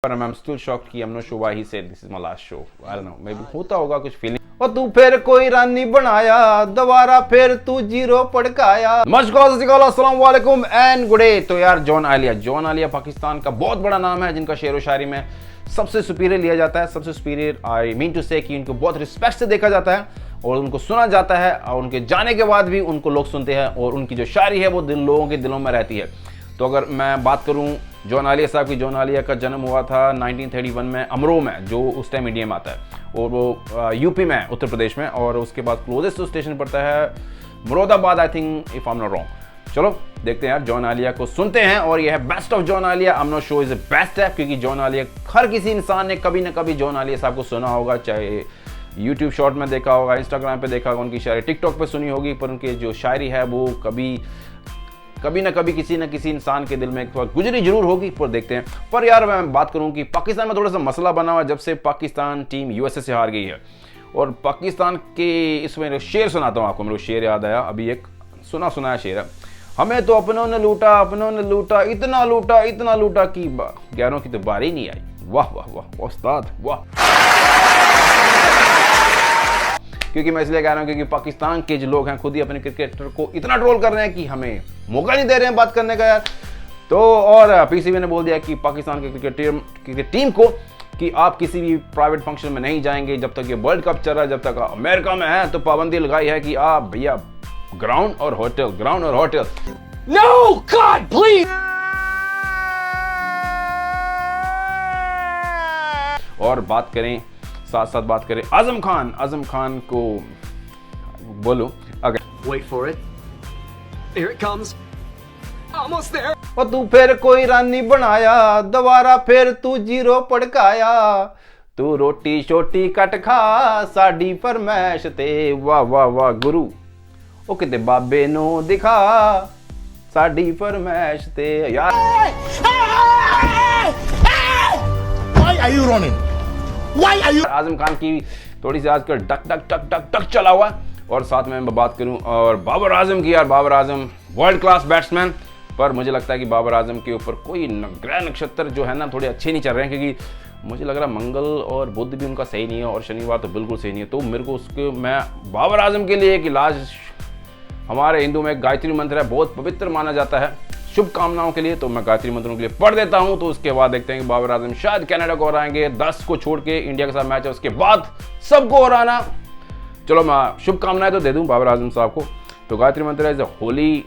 But I'm still shocked कि I'm not sure why he said this is my last show. I don't know. Maybe होता होगा कुछ feeling. और तू फिर कोई रानी बनाया दोबारा फिर तू जीरो पड़काया। नमस्कार अस्सलाम वालेकुम एंड गुड डे। तो यार जॉन आलिया पाकिस्तान का बहुत बड़ा नाम है जिनका शेर व शायरी में सबसे सुपीरियर लिया जाता है। सबसे सुपीरियर आई मीन टू से कि इनको बहुत रिस्पेक्ट से देखा जाता है और उनको सुना जाता है और उनके जाने के बाद भी उनको लोग सुनते हैं और उनकी जो शायरी है वो लोगों के दिलों में रहती है। तो अगर मैं बात करूं जॉन आलिया साहब की, जॉन आलिया का जन्म हुआ था 1931 में अमरोह में, जो उस टाइम इंडिया में आता है और वो यूपी में, उत्तर प्रदेश में, और उसके बाद क्लोजेस्ट स्टेशन पड़ता है Moradabad, I think if I am not wrong. चलो देखते हैं यार, जॉन आलिया को सुनते हैं और यह है best of John Alia. I am not sure is best है क्योंकि जॉन आलिया हर किसी इंसान ने कभी ना कभी जॉन आलिया साहब को सुना होगा, चाहे यूट्यूब शॉर्ट में देखा होगा, इंस्टाग्राम पे देखा होगा, उनकी शायरी टिकटॉक पे सुनी होगी, पर उनकी जो शायरी है वो कभी ना कभी किसी न किसी इंसान के दिल में एक थोड़ा गुजरी जरूर होगी। पर देखते हैं। पर यार मैं बात करूं कि पाकिस्तान में थोड़ा सा मसला बना हुआ जब से पाकिस्तान टीम यूएसए से हार गई है। और पाकिस्तान के इसमें शेर सुनाता हूँ आपको, मेरे को शेर याद आया अभी, एक सुनाया शेर है। हमें तो अपनों ने लूटा, इतना लूटा कि गैरों की तो बारी नहीं आई। वाह वाह वाह उस्ताद वाह। क्योंकि मैं इसलिए कह रहा हूं क्योंकि पाकिस्तान के जो लोग हैं खुद ही अपने क्रिकेटर को इतना ट्रोल कर रहे हैं कि हमें मौका नहीं दे रहे हैं बात करने का यार। तो और पीसीबी ने बोल दिया कि पाकिस्तान के क्रिकेट टीम को कि आप किसी भी प्राइवेट फंक्शन में नहीं जाएंगे जब तक ये वर्ल्ड कप चल रहा है, जब तक अमेरिका में है। तो पाबंदी लगाई है कि आप भैया ग्राउंड और होटल। No, God, please! और बात करें साथ बात करें आजम खान को बोलो अगर Wait for it. Here it comes. Almost there. और तू फिर कोई रानी बनाया दोबारा फिर तू जीरो पड़काया, तू रोटी छोटी कट खा साडी फरमैश ते। वाह वाह वाह गुरु ओ किते बाबे नो दिखा साडी फरमैश ते यार। Why are you running? Why are you? Azam Khan की थोड़ी सी आजकल टक चला हुआ। और साथ में मैं बात करूं और बाबर आजम की, यार Babar Azam world class batsman, पर मुझे लगता है कि बाबर आजम के ऊपर कोई ग्रह नक्षत्र जो है ना थोड़े अच्छे नहीं चल रहे हैं, क्योंकि मुझे लग रहा है मंगल और बुध भी उनका सही नहीं है और शनिवार तो बिल्कुल सही नहीं है। तो मेरे को उसके मैं बाबर आजम के लिए एक इलाज, हमारे हिंदू में एक गायत्री मंत्र है, बहुत पवित्र माना जाता है शुभकामनाओं के लिए, तो मैं गायत्री मंत्रों के लिए पढ़ देता हूं। तो उसके बाद देखते हैं कि बाबर आजम शायद कनाडा को हराएंगे, 10 को छोड़ के इंडिया के साथ मैच है, उसके बाद सबको हराना। चलो मैं शुभकामनाएं तो दे दूं बाबर आजम साहब को। तो गायत्री मंत्र is a holy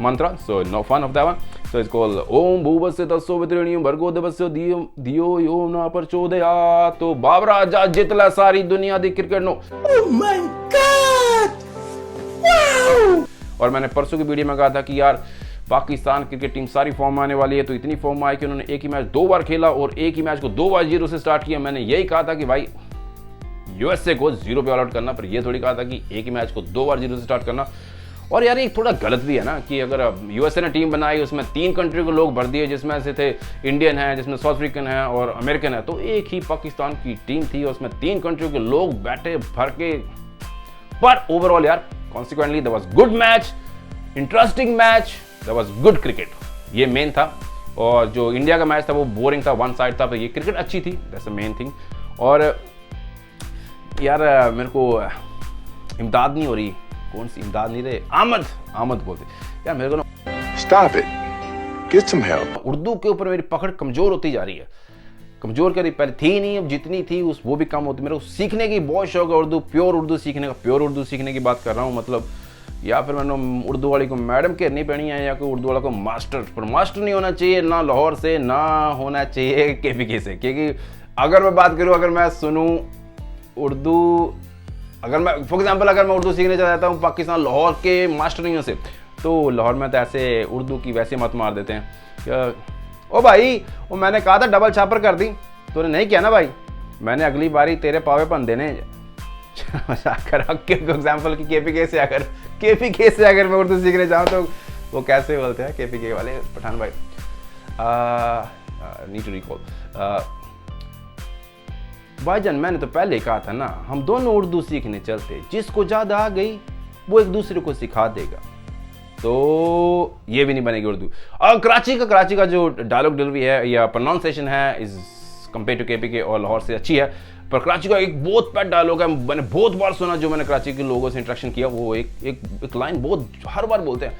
mantra, so no fun of that one. So it's called Om भूवस्य तस्सो वितरणीयं भर्गो देवस्य धियो यो न प्रचोदयात्। तो बाबर आजम जितला सारी दुनिया दी क्रिकेट नो। Oh my God! Wow! और मैंने परसों की वीडियो में कहा था कि यार पाकिस्तान क्रिकेट टीम सारी फॉर्म आने वाली है, तो इतनी फॉर्म आई कि उन्होंने एक ही मैच 2 बार खेला और एक ही मैच को 2 बार 0 से स्टार्ट किया। मैंने यही कहा था कि भाई यूएसए को 0 पे ऑल आउट करना, पर ये थोड़ी कहा था कि एक ही मैच को 2 बार 0 से स्टार्ट करना। और यार ये थोड़ा गलत भी है ना कि अगर यूएसए ने टीम बनाई उसमें 3 कंट्री को लोग भर दिए, जिसमें से थे इंडियन है, जिसमें साउथ अफ्रीकन है और अमेरिकन है। तो एक ही पाकिस्तान की टीम थी, उसमें 3 कंट्री के लोग बैठे भर के। पर ओवरऑल यार consequently there was good match, interesting match, there was good cricket, ये मेन था। और जो इंडिया का मैच था वो बोरिंग था, वन साइड था, तो ये क्रिकेट अच्छी थी, दैट्स द मेन थिंग। और यार मेरे को इमदाद नहीं हो रही, कौन सी इमदाद नहीं रहे, आमद बोलते यार मेरे को ना। Stop it. Get some help. Urdu के ऊपर मेरी पकड़ कमजोर होती जा रही है, कमजोर कर रही, पहले थी नहीं, अब जितनी थी उस वो भी कम होती। मेरे को सीखने की बहुत शौक है उर्दू, प्योर उर्दू सीखने की बात कर रहा हूँ, मतलब। या फिर मैंने उर्दू वाली को मैडम कहनी पड़ी है या कोई उर्दू वाला को मास्टर, पर मास्टर नहीं होना चाहिए ना लाहौर से, ना होना चाहिए केपीके से। क्योंकि अगर मैं बात करूँ, अगर मैं सुनूँ उर्दू, अगर मैं फॉर एग्जांपल अगर मैं उर्दू सीखने चाहता हूँ पाकिस्तान लाहौर के मास्टरियों से, तो लाहौर में तो ऐसे उर्दू की वैसे मत मार देते हैं। ओ भाई वो मैंने कहा था डबल छापर कर दी, तूने नहीं किया ना भाई, मैंने अगली बारी तेरे पावे पन देने। एग्जाम्पल की केपीके से अगर मैं उर्दू सीखने जाऊँ तो वो कैसे बोलते हैं केपीके वाले पठान भाई, नीड टू रिकॉल भाईजान, मैंने तो पहले कहा था ना, हम दोनों उर्दू सीखने चलते, जिसको ज्यादा आ गई वो एक दूसरे को सिखा देगा। तो ये भी नहीं बनेगी उर्दू। और कराची का जो डायलॉग डिलीवरी है या प्रोनाउंसिएशन है इज कंपेयर टू केपी के और लाहौर से अच्छी है। पर कराची का एक बहुत पेट डायलॉग है, मैंने बहुत बार सुना, जो मैंने कराची के लोगों से इंटरेक्शन किया, वो एक लाइन बहुत हर बार बोलते हैं,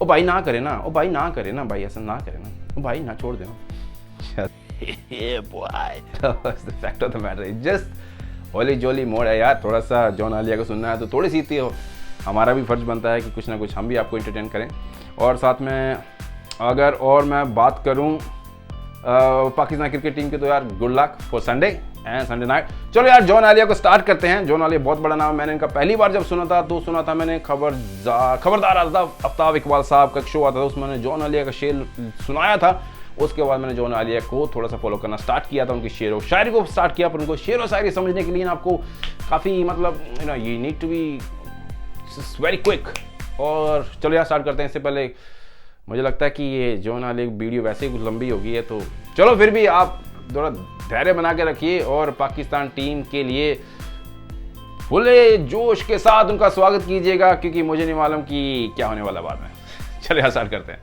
ओ भाई ना करे ना, ओ भाई ना करे ना, भाई ऐसा ना करे ना, ओ भाई ना छोड़ दे। Fact of the matter just holly jolly mode है यार। थोड़ा सा जॉन आलिया को सुनना है तो थोड़ी सी थी, हमारा भी फर्ज बनता है कि कुछ ना कुछ हम भी आपको इंटरटेन करें। और साथ में अगर और मैं बात करूं पाकिस्तान क्रिकेट टीम की, तो यार good luck for Sunday and Sunday night. चलो यार जॉन आलिया को स्टार्ट करते हैं। जॉन आलिया बहुत बड़ा नाम है, मैंने इनका पहली बार जब सुना था मैंने खबरदार आफ्ताब इकबाल साहब का शो आता था, उसमें मैंने जॉन आलिया का शेर सुनाया था। उसके बाद मैंने जॉन आलिया को थोड़ा सा फॉलो करना स्टार्ट किया था, उनकी शेर व शायरी को स्टार्ट किया। पर उनको शेर व शायरी समझने के लिए आपको काफ़ी मतलब you need to be very quick. और चलो यार स्टार्ट करते हैं। इससे पहले मुझे लगता है कि ये जॉन आलिया की वीडियो वैसे ही कुछ लंबी हो गई है, तो चलो फिर भी आप थोड़ा धैर्य बना के रखिए और पाकिस्तान टीम के लिए फुले जोश के साथ उनका स्वागत कीजिएगा, क्योंकि मुझे नहीं मालूम कि क्या होने वाला बाद में। चलिए यार स्टार्ट करते हैं।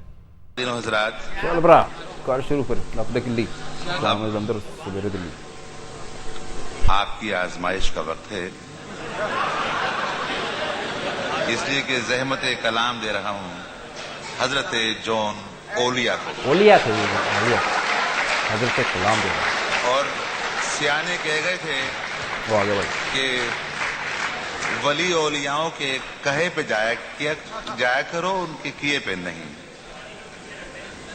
चल बरा कर शुरू फिर अपने किल्ली अंदर सवेरे दिल्ली। आपकी आजमाइश का वक्त है, इसलिए कि ज़हमत कलाम दे रहा हूं हजरत जॉन ओलिया को। ओलिया थे हजरत कलाम दे रहा। और सियाने कह गए थे वो आगे भाई कि वली ओलियाओं के कहे पे जाया करो, उनके किए पे नहीं।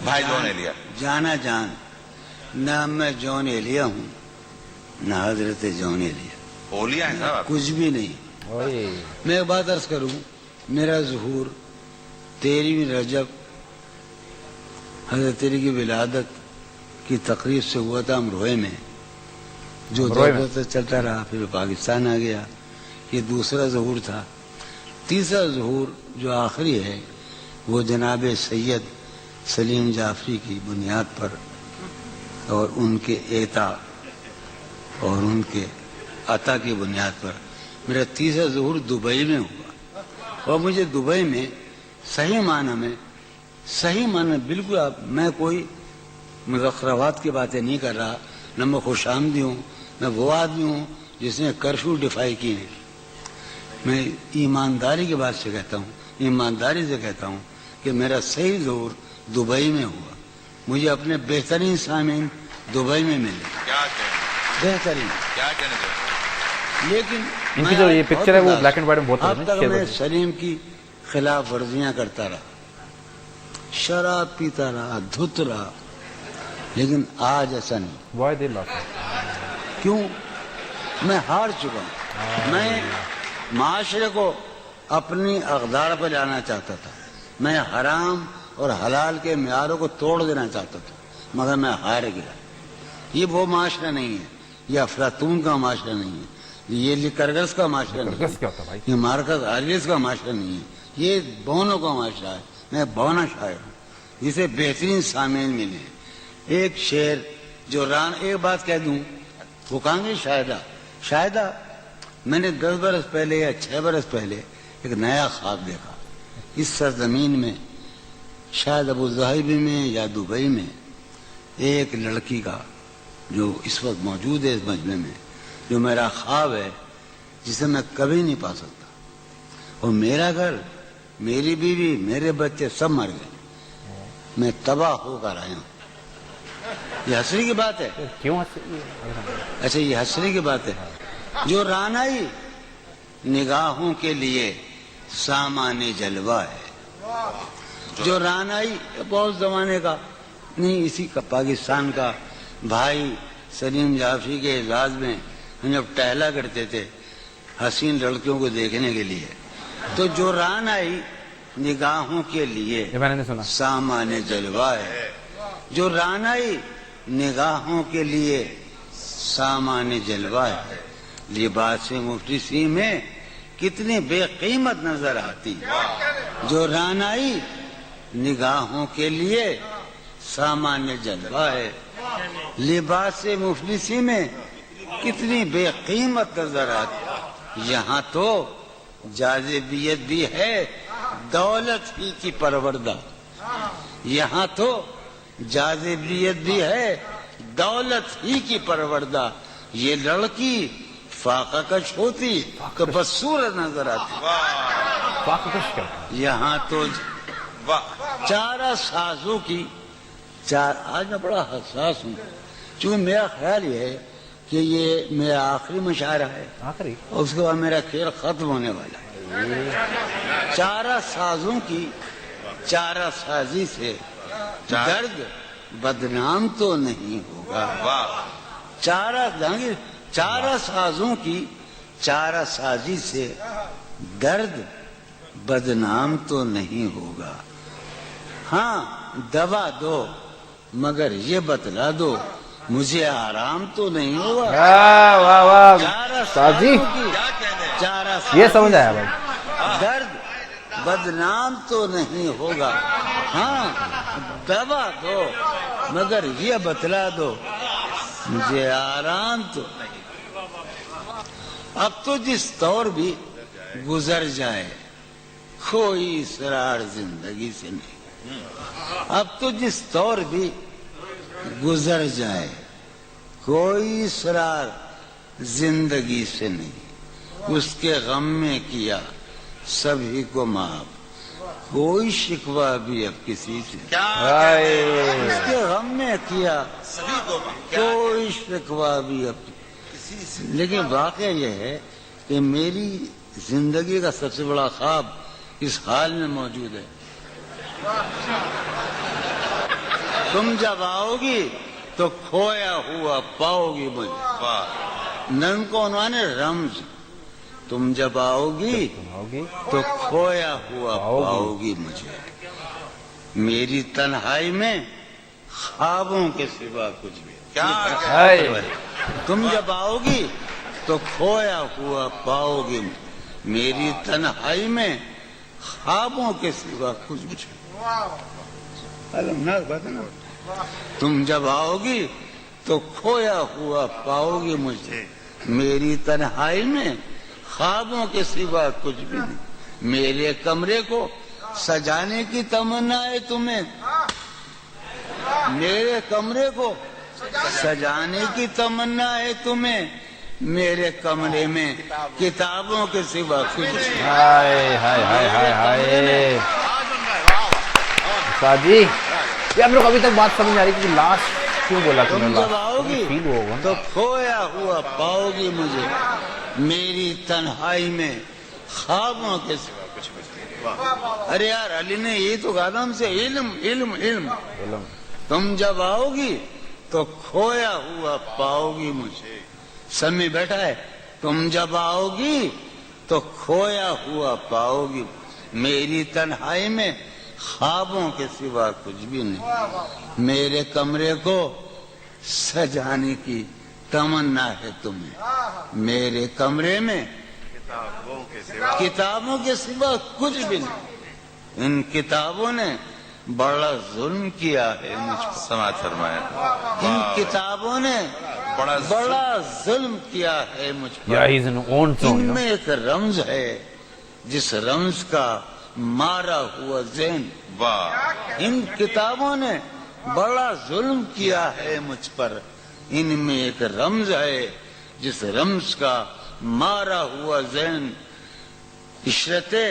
भाई जॉन एलिया जाना जान ना, मैं जॉन एलिया हूँ ना हजरत जॉन एलिया। ओलिया है साहब, कुछ भी नहीं। मैं एक बात अर्ज करूं, मेरा ज़ुहूर 13वीं रजब हजरत तेरी की विलादत की तकरीब से हुआ था अमरोहे में, जो दौर चलता रहा, फिर पाकिस्तान आ गया। ये दूसरा ज़ुहूर था। तीसरा ज़ुहूर जो आखिरी है वो जनाब सैयद सलीम जाफरी की बुनियाद पर और उनके एता और उनके अता की बुनियाद पर मेरा तीसरा ज़ुहूर दुबई में हुआ। और मुझे दुबई में सही माना में बिल्कुल मैं कोई मुज़क्करात की बातें नहीं कर रहा, न मैं खुशामदी हूँ, मैं वो आदमी हूँ जिसने कर्फ्यू डिफाई किए हैं। मैं ईमानदारी की बात से कहता हूँ, ईमानदारी से कहता हूँ कि मेरा सही ज़ुहूर दुबई में हुआ। मुझे अपने बेहतरीन सामीन दुबई में मिले। क्या कहने, बेहतरीन क्या कहने दो। लेकिन इनकी जो ये पिक्चर है वो ब्लैक एंड व्हाइट में बहुत अब तक मैं सलीम की खिलाफ वर्जियां करता रहा, शराब पीता रहा, धुत रहा, लेकिन आज ऐसा नहीं। वाई दे लाफ क्यों? मैं हार चुका हूं। मैं माशरे को अपनी अक़दार पर लाना चाहता था, मैं हराम और हलाल के म्यारों को तोड़ देना चाहता था, मगर मैं हार गया। ये वो माशरा नहीं है, ये अफलातून का माशरा नहीं है, ये लिकरगस का माशरा नहीं है, ये मार्कस आर्यस का माशरा नहीं है, ये बोनों का माशरा है। मैं बोना शायर हूँ जिसे बेहतरीन सामीन मिले। एक शेर जो एक बात कह दूं, वो कहेंगे शायदा मैंने 10 बरस पहले या 6 बरस पहले एक नया ख्वाब देखा। इस सरजमीन में शायद अबू ज़ाहिबी में या दुबई में एक लड़की का जो इस वक्त मौजूद है इस मजमे में, जो मेरा ख्वाब है, जिसे मैं कभी नहीं पा सकता। और मेरा घर, मेरी बीवी, मेरे बच्चे सब मर गए, मैं तबाह होकर आया हूँ। ये हंसने की बात है। क्यों? अच्छा, ये हंसने की बात है। जो रानाई निगाहों के लिए सामान्य जलवा है, जो रानाई बहुत जमाने का नहीं, इसी का पाकिस्तान का भाई सलीम जाफरी के एजाज में हम जब टहला करते थे हसीन लड़कियों को देखने के लिए, तो जो रानाई निगाहों के लिए सामान्य जलवा है, जो रानाई निगाहों के लिए सामान्य जलवा है, लिबास मुफलिसी में कितनी बेकीमत नजर आती। जो रानाई निगाहों के लिए सामान्य जलवा है, लिबास मुफलिसी में कितनी बेकीमत नजर आती। यहाँ तो जाज़िबियत भी है दौलत ही की परवरदा, यहाँ तो जाज़िबियत भी है दौलत ही की परवरदा ये लड़की फाका कश होती तो बदसूरत नजर आती। फाकश क्या? यहाँ तो चारा साजों की आज मैं बड़ा हसास हूँ, क्योंकि मेरा ख्याल ये है कि ये मेरा आखिरी मुशायरा है आखिरी, और उसके बाद मेरा खेल खत्म होने वाला है। चारा साजों की चारा साजी से दर्द बदनाम तो नहीं होगा। चारा साजों की चारा साजी से दर्द बदनाम तो नहीं होगा। हाँ दवा दो मगर ये बतला दो मुझे आराम तो नहीं होगा। वाह वाह चारा साजी, साजों की चारा ये साजी समझ आया से भाई। दर्द बदनाम तो नहीं होगा। हाँ दवा दो मगर ये बतला दो मुझे आराम तो नहीं। अब तो जिस दौर भी गुजर जाए कोई इसरार जिंदगी से नहीं। अब तो जिस दौर भी गुजर जाए कोई इसरार जिंदगी से नहीं। उसके गम में किया सभी को माफ कोई शिकवा भी अब किसी से। उसके गम में किया सभी को कोई शिकवा भी अब किसी से। लेकिन वाकया यह है कि मेरी जिंदगी का सबसे बड़ा ख्वाब इस हाल में मौजूद है। तुम जब आओगी तो खोया हुआ पाओगी मुझे। नन को उन्होंने रम्ज तुम जब आओगी तो खोया हुआ पाओगी मुझे। मेरी तन्हाई में ख्वाबों के सिवा कुछ भी तुम जब आओगी तो खोया हुआ पाओगी। मेरी तन्हाई में ख्वाबों के सिवा कुछ भी अलमनाक बात है ना। तुम जब आओगी तो खोया हुआ पाओगी मुझे। मेरी तन्हाई में ख्वाबों के सिवा कुछ भी नहीं। मेरे कमरे को सजाने की तमन्ना है तुम्हें। मेरे कमरे को सजाने की तमन्ना है तुम्हें। मेरे कमरे में किताबों के सिवा कुछ नहीं। हाय हाय हाय हाय हाय साजी, ये हम लोग अभी तक बात समझ आ रही कि लास्ट क्यों बोला तुमने? तुम जब आओगी फील होगा तो खोया हुआ पाओगी मुझे। मेरी तन्हाई में ख्वाबों के सिवा कुछ भी। अरे यार अली ने ये तो कहा था हमसे इल्म इल्म इल्म। तुम जब आओगी तो खोया हुआ पाओगी मुझे। समय बैठा है। तुम जब आओगी तो खोया हुआ पाओगी। मेरी तन्हाई में ख्वाबों के सिवा कुछ भी नहीं। मेरे कमरे को सजाने की तमन्ना है तुम्हें। मेरे कमरे में किताबों के सिवा कुछ भी नहीं। इन किताबों ने बड़ा जुल्म किया है मुझ पर। समाज फरमाया। इन किताबों ने बड़ा जुल्म किया है मुझ पर। या इज एन ओन सॉन्ग। इनमें एक रमज है जिस रमज का मारा हुआ ज़हन। वाह। इन किताबों ने बड़ा जुल्म किया है मुझ पर। इनमें एक रमज है जिस रमज का मारा हुआ ज़हन। इशरते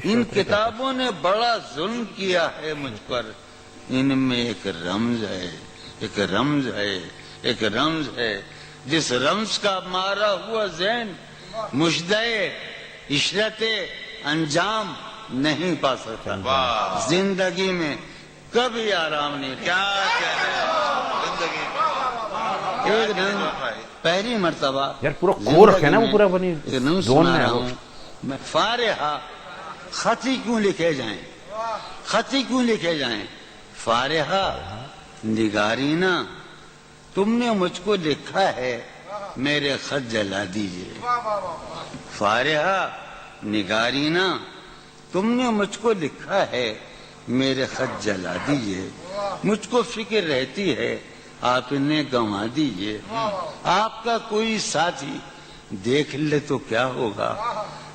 इन किताबों ने बड़ा जुल्म किया है मुझ पर। इनमें एक रमज है, एक रमज है, एक रमज है जिस रमज का मारा हुआ ज़हन मुश्दे इशरते अंजाम नहीं पा सकता। जिंदगी में कभी आराम नहीं। क्या जिंदगी एक दिन पहली मर्तबा यार पूरा कोर रखे ना वो पूरा बनी जोन जोन में है वो। मैं फारिहा खती क्यों लिखे जाएं? खती क्यों लिखे जाएं? फारिहा निगारीना तुमने मुझको लिखा है मेरे खत जला दीजिए। फारिहा निगारीना तुमने मुझको लिखा है मेरे खत जला दीजिए। मुझको फिक्र रहती है आप इन्हें गंवा दीजिए। आपका कोई साथी देख ले तो क्या होगा।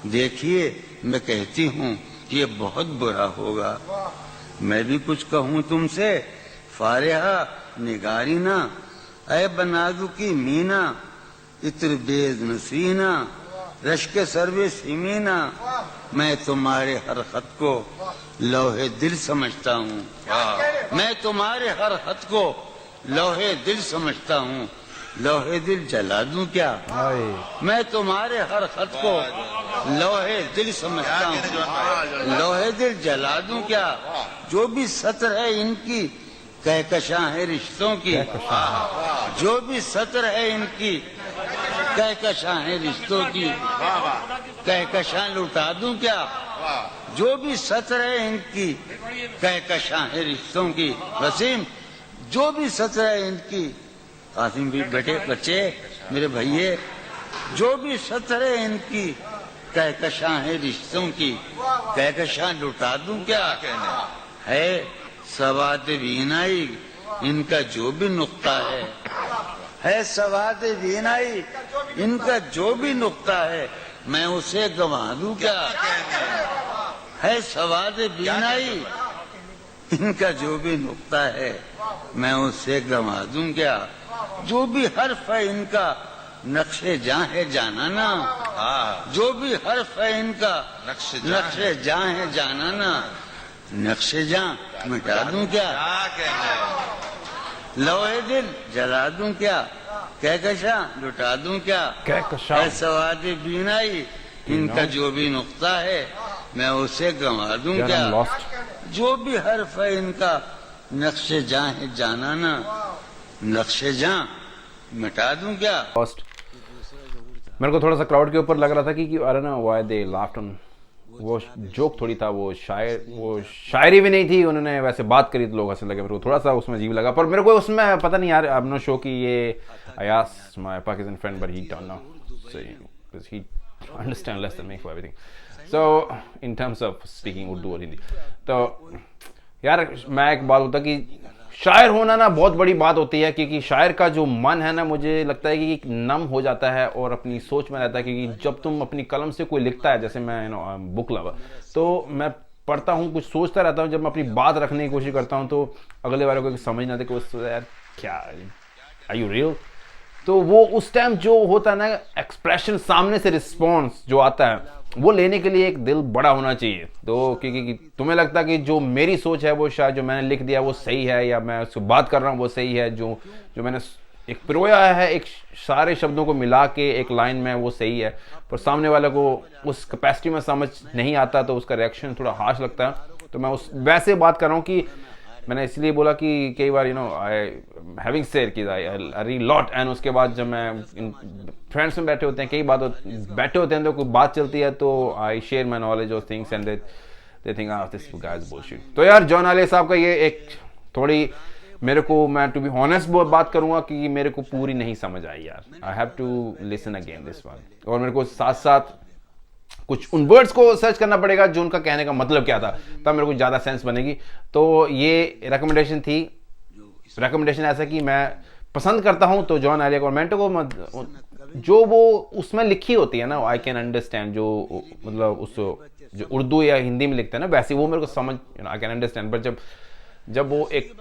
देखिए मैं कहती हूँ ये बहुत बुरा होगा। मैं भी कुछ कहूँ तुमसे फारिहा निगारीना ऐ बनादू की मीना इत्र बेज नसीना रश्क सर्वे सीमीना मैं तुम्हारे हर खत को लोहे दिल समझता हूँ मैं तुम्हारे हर खत को लोहे दिल समझता हूँ लोहे दिल जला दूं क्या मैं तुम्हारे हर खत को लोहे दिल समझता हूँ लोहे दिल जला दूं क्या जो भी सत्र है इनकी कहकशां है रिश्तों की जो भी सत्र है इनकी कहकशां है रिश्तों की कहकशां लुटा दूं क्या जो भी सत्र है इनकी कहकशां है रिश्तों की वसीम जो भी सत्र है इनकी कासिम भी बेटे बच्चे मेरे भैये जो भी सत्र है इनकी कहकशां है रिश्तों की कहकशां लुटा दूं क्या है सवाद बीनाई इनका जो भी नुक्ता है सवाद बीनाई इनका जो भी नुक्ता है मैं उसे गंवा दूं क्या है सवाद बीनाई इनका जो भी नुक्ता है मैं उसे गंवा दूं क्या जो भी हर्फ है इनका नक्शे जहाँ है जाना ना जो भी हर्फ है इनका नक्शे जहाँ है जाना ना नक्शे जहाँ मिटा दूं क्या लोहे दिल जला दूं क्या कहकशां लुटा दूं क्या कहकशां सवाद बीनाई इनका जो भी नुक्ता है मैं उसे गंवा दूं क्या जो भी हर्फ है इनका नक्शे जहाँ है जाना ना नक्शे जहाँ मिटा दूं क्या मेरे को थोड़ा सा क्राउड के ऊपर लग रहा था कि अरे ना व्हाई दे लाफ्ड ऑन वो जोक थोड़ी था वो शायरी भी नहीं थी उन्होंने वैसे बात करी तो लोग हंसने लगे मेरे को थोड़ा सा उसमें अजीब लगा पर मेरे को उसमें पता नहीं यार आई एम नॉट श्योर कि ये I asked my Pakistan friend but he don't know so he understand less than me for everything so in terms of speaking Urdu और हिंदी तो यार मैं एक बात होता कि शायर होना ना बहुत बड़ी बात होती है क्योंकि शायर का जो मन है ना मुझे लगता है कि नम हो जाता है और अपनी सोच में रहता है क्योंकि जब तुम अपनी कलम से कोई लिखता है जैसे मैं बुक लवर तो मैं पढ़ता हूँ कुछ सोचता रहता हूँ जब मैं अपनी बात रखने की कोशिश करता हूँ तो अगले वाले को समझ नहीं आती कि यार क्या आर यू रियल तो वो उस टाइम जो होता है ना एक्सप्रेशन सामने से रिस्पॉन्स जो आता है वो लेने के लिए एक दिल बड़ा होना चाहिए तो क्योंकि तुम्हें लगता है कि जो मेरी सोच है वो शायद जो मैंने लिख दिया वो सही है या मैं उसको बात कर रहा हूँ वो सही है जो मैंने एक पिरोया है एक सारे शब्दों को मिला के एक लाइन में वो सही है पर सामने वाले को उस कैपेसिटी में समझ नहीं आता तो उसका रिएक्शन थोड़ा हार्श लगता है तो मैं उस वैसे बात कर रहा हूँ कि मैंने इसलिए बोला कि कई बार आई हैविंग सेड कि आई रीड लॉट एंड उसके बाद जब मैं फ्रेंड्स में बैठे होते हैं कई बात बैठे होते हैं तो कोई बात चलती है तो I share my knowledge of things and they think this guy is bullshit तो यार जॉन आलिया साहब का ये एक थोड़ी मेरे को मैं टू बी ऑनेस्ट बात करूंगा कि मेरे को पूरी नहीं समझ आई यार I have to listen again this one और मेरे को साथ साथ कुछ उन वर्ड्स को सर्च करना पड़ेगा जो उनका कहने का मतलब क्या था तब मेरे को ज़्यादा सेंस बनेगी तो ये रिकमेंडेशन थी रिकमेंडेशन ऐसा कि मैं पसंद करता हूं तो जॉन आलिया गवर्नमेंट को जो वो उसमें लिखी होती है ना आई कैन अंडरस्टैंड जो मतलब उस जो उर्दू या हिंदी में लिखते हैं ना वैसे वो मेरे को समझ आई कैन अंडरस्टैंड बट जब वो एक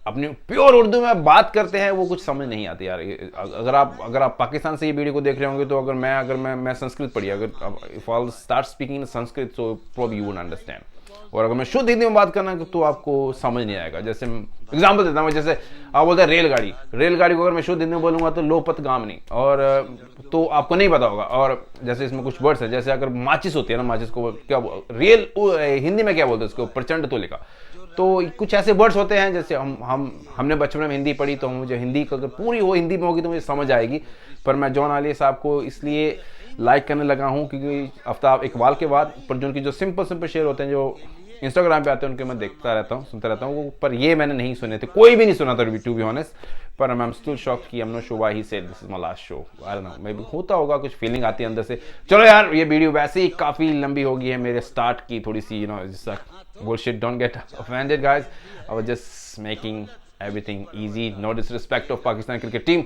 अपनी प्योर उर्दू में बात करते हैं वो कुछ समझ नहीं आती यार अगर आप पाकिस्तान से ये वीडियो को देख रहे होंगे तो अगर मैं संस्कृत पढ़ी अगर if I start speaking in Sanskrit so probably you would understand और अगर मैं शुद्ध हिंदी में बात करना तो आपको समझ नहीं आएगा जैसे एग्जांपल देता हूँ जैसे आप बोलते हैं रेलगाड़ी को अगर मैं शुद्ध हिंदी में बोलूंगा तो लोपत गामनी और तो आपको नहीं पता होगा और जैसे इसमें कुछ वर्ड्स है जैसे अगर माचिस होती है ना माचिस को क्या रेल हिंदी में क्या बोलते हैं उसको प्रचंड तो लिखा तो कुछ ऐसे वर्ड्स होते हैं जैसे हमने बचपन में हिंदी पढ़ी तो मुझे हिंदी अगर पूरी हो हिंदी में होगी तो मुझे समझ आएगी पर मैं जॉन आलिया साहब को इसलिए लाइक करने लगा हूँ क्योंकि आफ्ताब इकबाल के बाद पर जो उनकी जो सिंपल शेयर होते हैं जो इंस्टाग्राम पे आते हैं उनके मैं देखता रहता हूँ सुनता रहता हूँ पर ये मैंने नहीं सुने थे कोई भी नहीं सुना था टू बी ऑनेस्ट पर आई एम स्टिल शॉक कि I am not sure why he said this is my last show I don't know may be होता होगा कुछ फीलिंग आती है अंदर से चलो यार ये वीडियो वैसे ही काफी लंबी हो गई है मेरे स्टार्ट की थोड़ी सी bullshit don't get offended guys I was just making everything easy no disrespect of Pakistan cricket team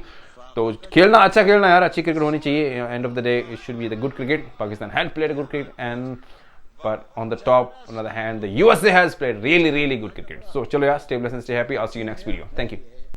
तो खेलना अच्छा खेलना यार अच्छी क्रिकेट होनी चाहिए end of the day it should be the good cricket Pakistan had played a good cricket and but on the top on the other hand the USA has played really good cricket so chalo yaar stay blessed and stay happy I'll see you next video thank you